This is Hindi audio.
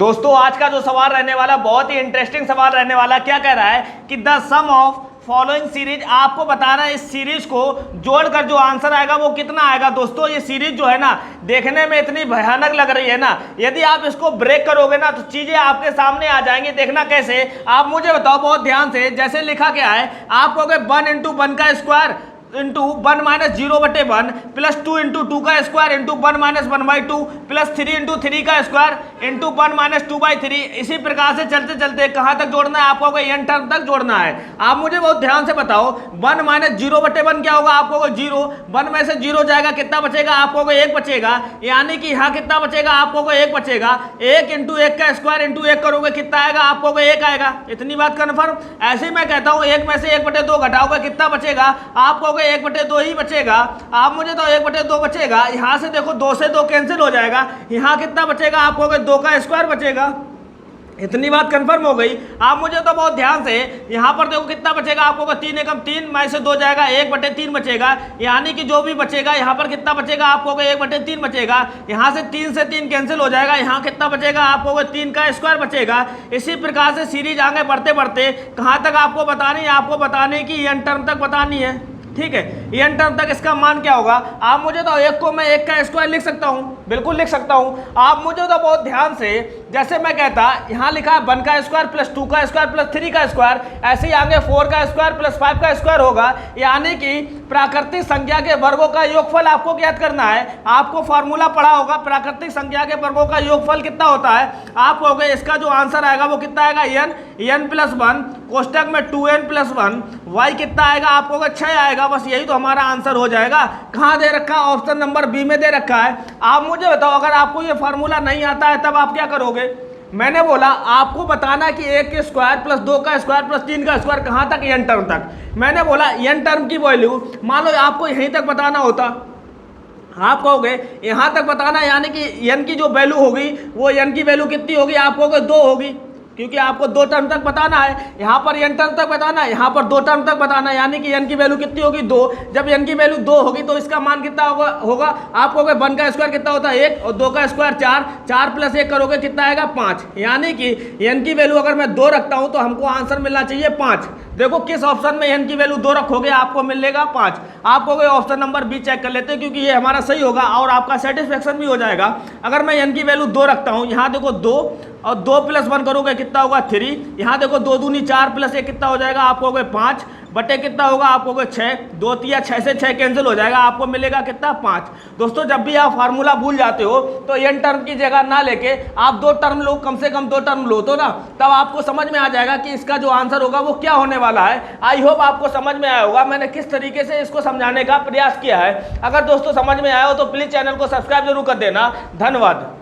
दोस्तों आज का जो सवाल रहने वाला बहुत ही इंटरेस्टिंग सवाल रहने वाला। क्या कह रहा है कि the sum of following series, आपको बताना है इस सीरीज को जोड़कर जो आंसर आएगा वो कितना आएगा। दोस्तों ये सीरीज जो है ना देखने में इतनी भयानक लग रही है ना, यदि आप इसको ब्रेक करोगे ना तो चीजें आपके सामने आ जाएंगी। देखना कैसे, आप मुझे बताओ बहुत ध्यान से। जैसे लिखा क्या है, आप कहोगे 1 इंटू 1 का square into 1 minus 0/1 plus 2 into 2 का square into 1 minus 1/2 plus 3 into 3 का स्क्वायर इंटू 1 माइनस 2/3। इसी प्रकार से चलते चलते कहाँ तक जोड़ना है आपको, एन टर्म तक जोड़ना है। आप मुझे बहुत ध्यान से बताओ 1 माइनस 0/1 क्या होगा, आपको 0, 1 में से 0 जाएगा, कितना बचेगा, आपको 1 बचेगा। यानी कि यहाँ कितना बचेगा, आपको 1 बचेगा। 1 इंटू 1 का स्क्वायर इंटू 1 करोगे कितना आएगा, आपको 1 आएगा। इतनी बात कन्फर्म। ऐसे ही मैं कहता हूँ 1 में से 1/2 घटाओगे कितना बचेगा, आपको 1/2 ही बचेगा। आप मुझे तो 1/2 बचेगा। यहां से देखो 2 से 2 कैंसिल हो जाएगा, यहां कितना बचेगा, आपको 2 का स्क्वायर बचेगा। इतनी बात कंफर्म हो गई। आप मुझे तो बहुत ध्यान से यहाँ पर देखो कितना बचेगा, आपको 3 एकम 3 में से 2 जाएगा, 1/3 बचेगा। यानी कि जो भी बचेगा यहाँ पर कितना बचेगा, आपको 1/3 बचेगा। यहाँ से 3 से 3 कैंसिल हो जाएगा, यहाँ कितना बचेगा, आपको 3 का स्क्वायर बचेगा। इसी प्रकार से सीरीज आगे बढ़ते बढ़ते कहाँ तक आपको बतानी है, आपको बताने की एन टर्म तक बतानी है। ठीक है, एन टर्म तक इसका मान क्या होगा। आप मुझे तो 1 को मैं 1 का स्क्वायर लिख सकता हूँ, बिल्कुल लिख सकता हूँ। आप मुझे तो बहुत ध्यान से, जैसे मैं कहता यहाँ लिखा है 1 का स्क्वायर प्लस 2 का स्क्वायर प्लस 3 का स्क्वायर, ऐसे ही आगे 4 का स्क्वायर प्लस 5 का स्क्वायर होगा। यानी कि प्राकृतिक संख्या के वर्गों का योगफल आपको ज्ञात करना है। आपको फॉर्मूला पढ़ा होगा, प्राकृतिक संख्या के वर्गों का योगफल कितना होता है। आप कहोगे इसका जो आंसर आएगा वो कितना आएगा, n प्लस 1 कोष्टक में 2n प्लस 1, y कितना आएगा, आपको 6 आएगा। बस यही तो हमारा आंसर हो जाएगा। कहाँ दे रखा है, ऑप्शन नंबर बी में दे रखा है। आप मुझे बताओ अगर आपको ये फार्मूला नहीं आता है तब आप क्या करोगे। मैंने बोला आपको बताना कि 1 के स्क्वायर प्लस 2 का स्क्वायर प्लस 3 का स्क्वायर कहाँ तक, एन टर्म तक। मैंने बोला एन टर्म की वैल्यू मान लो आपको यहीं तक बताना होता, आप कहोगे यहाँ तक बताना, यानी कि एन की जो वैल्यू होगी वो एन की वैल्यू कितनी होगी, आप कहोगे 2 होगी, क्योंकि आपको 2 टर्म तक बताना है। यहाँ पर एन टर्म तक बताना है, यहाँ पर 2 टर्म तक बताना है। यानी कि एन की वैल्यू कितनी होगी, 2। जब एन की वैल्यू 2 होगी तो इसका मान कितना होगा आप कहोगे 1 का स्क्वायर कितना होता है 1 और 2 का स्क्वायर 4, 4 प्लस 1 करोगे कितना आएगा 5। यानी कि एन की वैल्यू अगर मैं 2 रखता हूँ तो हमको आंसर मिलना चाहिए 5। देखो किस ऑप्शन में एन की वैल्यू 2 रखोगे आपको मिलेगा 5। आप कहोगे ऑप्शन नंबर बी चेक कर लेते हैं, क्योंकि ये हमारा सही होगा और आपका सेटिस्फेक्शन भी हो जाएगा। अगर मैं एन की वैल्यू 2 रखता हूँ, यहाँ देखो 2 और 2 प्लस 1 करोगे कितना होगा 3। यहाँ देखो 2 दूनी 4 प्लस 1 कितना हो जाएगा, आपको कहोगे 5 बटे कितना होगा, आपको कहोगे 6, 2 तिया 6 से 6 कैंसिल हो जाएगा, आपको मिलेगा कितना 5। दोस्तों जब भी आप फार्मूला भूल जाते हो तो एन टर्म की जगह ना लेके आप 2 टर्म लो, कम से कम 2 टर्म लो तो ना, तब आपको समझ में आ जाएगा कि इसका जो आंसर होगा वो क्या होने वाला है। आई होप आपको समझ में आया होगा मैंने किस तरीके से इसको समझाने का प्रयास किया है। अगर दोस्तों समझ में आया हो तो प्लीज चैनल को सब्सक्राइब जरूर कर देना। धन्यवाद।